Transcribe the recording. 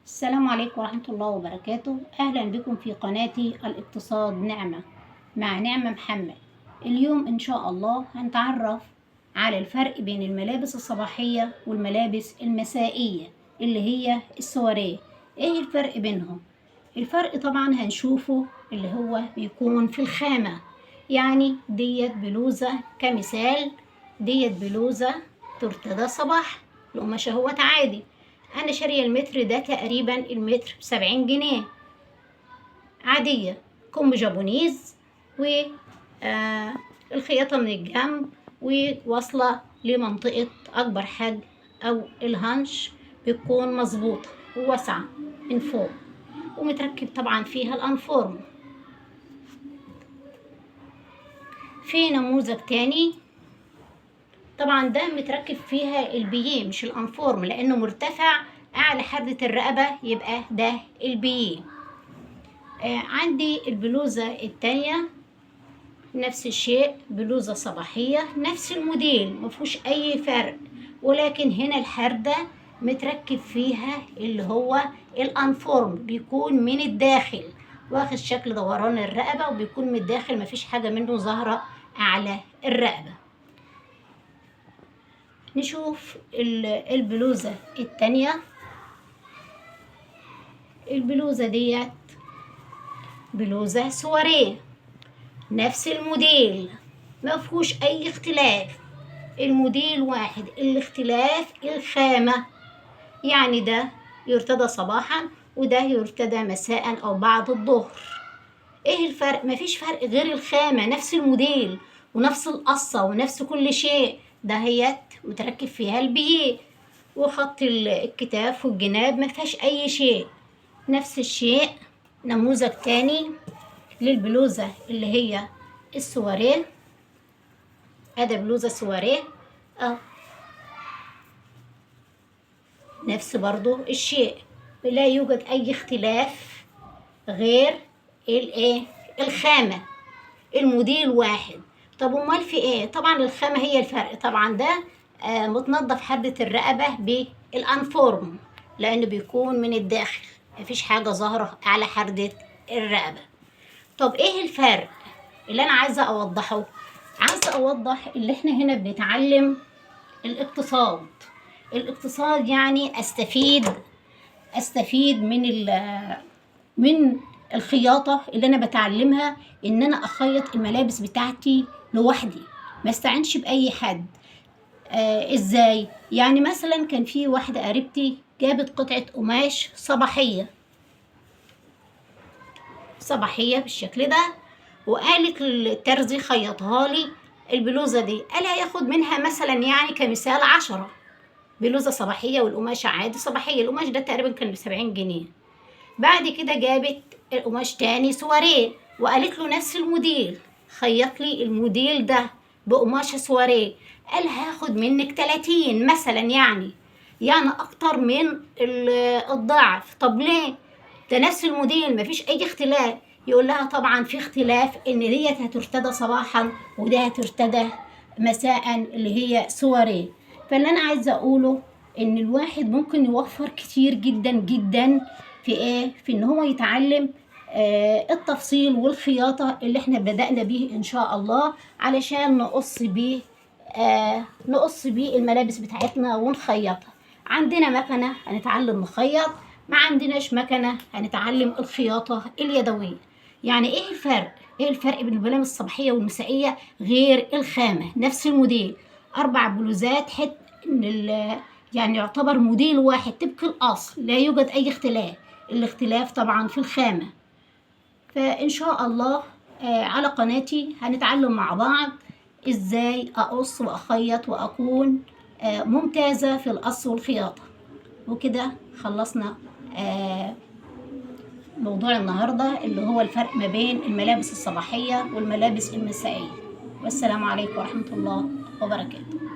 السلام عليكم ورحمة الله وبركاته. أهلا بكم في قناتي الاقتصاد نعمة مع نعمة محمد. اليوم إن شاء الله هنتعرف على الفرق بين الملابس الصباحية والملابس المسائية اللي هي السواريه. إيه الفرق بينهم؟ الفرق طبعا هنشوفه اللي هو بيكون في الخامة. يعني ديت بلوزة كمثال، ديت بلوزة ترتدى صباح، القماشة هوت عادي. أنا شارية المتر ده تقريبا المتر ب70 جنيه عادية، كم جابونيز والخياطة من الجنب وواصلة لمنطقة أكبر حجم أو الهنش بتكون مظبوطة وواسعة من فوق، ومتركب طبعا فيها الأنفورم. في نموذج تاني طبعا ده متركب فيها البييه مش الانفورم، لانه مرتفع اعلى حردة الرقبة، يبقى ده البييه. عندي البلوزة التانية نفس الشيء، بلوزة صباحية نفس الموديل مفهوش اي فرق، ولكن هنا الحردة متركب فيها اللي هو الانفورم، بيكون من الداخل واخد شكل دوران الرقبة، وبيكون من الداخل مفيش حاجة منه ظاهرة اعلى الرقبة. نشوف البلوزة التانية. البلوزة ديت بلوزة سواريه نفس الموديل مفهوش اي اختلاف، الموديل واحد، الاختلاف الخامة. يعني ده يرتدى صباحا وده يرتدى مساء او بعد الظهر. ايه الفرق؟ مفيش فرق غير الخامة، نفس الموديل ونفس القصة ونفس كل شيء. دهيت متركب فيها البيه وخط الكتاف والجناب مفيهاش اي شيء. نفس الشيء نموذج تاني للبلوزة اللي هي السواريه. ادي بلوزة سواريه نفس برضو الشيء، لا يوجد اي اختلاف غير الايه الخامة، الموديل واحد. طب امال في ايه؟ طبعا الخامة هي الفرق. طبعا ده متنضف حدة الرقبة بالانفورم لانه بيكون من الداخل مفيش حاجة ظاهرة على حردة الرقبة. طب ايه الفرق اللي انا عايزة اوضحه؟ عايزة اوضح اللي احنا هنا بنتعلم الاقتصاد. الاقتصاد يعني استفيد من الخياطة اللي انا بتعلمها، ان انا اخيط الملابس بتاعتي لوحدي، ما استعنش باي حد. ازاي؟ يعني مثلا كان في واحدة قريبتي جابت قطعة قماش صباحية بالشكل ده، وقالت للترزي خيطها لي البلوزة دي. قال هياخد منها مثلا يعني كمثال 10 بلوزة صباحية، والقماشة عادي صباحية. القماش ده تقريبا كان ب70 جنيه. بعد كده جابت القماش تاني سواريه وقالت له نفس الموديل، خيط لي الموديل ده بقماشة سواريه. قال هاخد منك 30 مثلا، يعني اكتر من الضعف. طب ليه؟ ده نفس الموديل مفيش اي اختلاف. يقول لها طبعا في اختلاف، ان ديت هترتدى صباحا وده هترتدى مساء اللي هي سواريه. فاللي انا عايزه اقوله ان الواحد ممكن يوفر كتير جدا جدا في ايه؟ في ان هو يتعلم التفصيل والخياطة اللي احنا بدأنا بيه ان شاء الله، علشان نقص بيه الملابس بتاعتنا ونخيطها. عندنا مكنة هنتعلم نخيط، ما عندناش مكنة هنتعلم الخياطة اليدوية. يعني ايه الفرق؟ ايه الفرق بين الملابس الصباحية والمسائية غير الخامة؟ نفس الموديل، 4 بلوزات يعني يعتبر موديل واحد طبق الأصل، لا يوجد أي اختلاف. الاختلاف طبعا في الخامة. فإن شاء الله على قناتي هنتعلم مع بعض إزاي أقص وأخيط وأكون ممتازة في القص والخياطة. وكده خلصنا موضوع النهاردة اللي هو الفرق ما بين الملابس الصباحية والملابس المسائية. والسلام عليكم ورحمة الله وبركاته.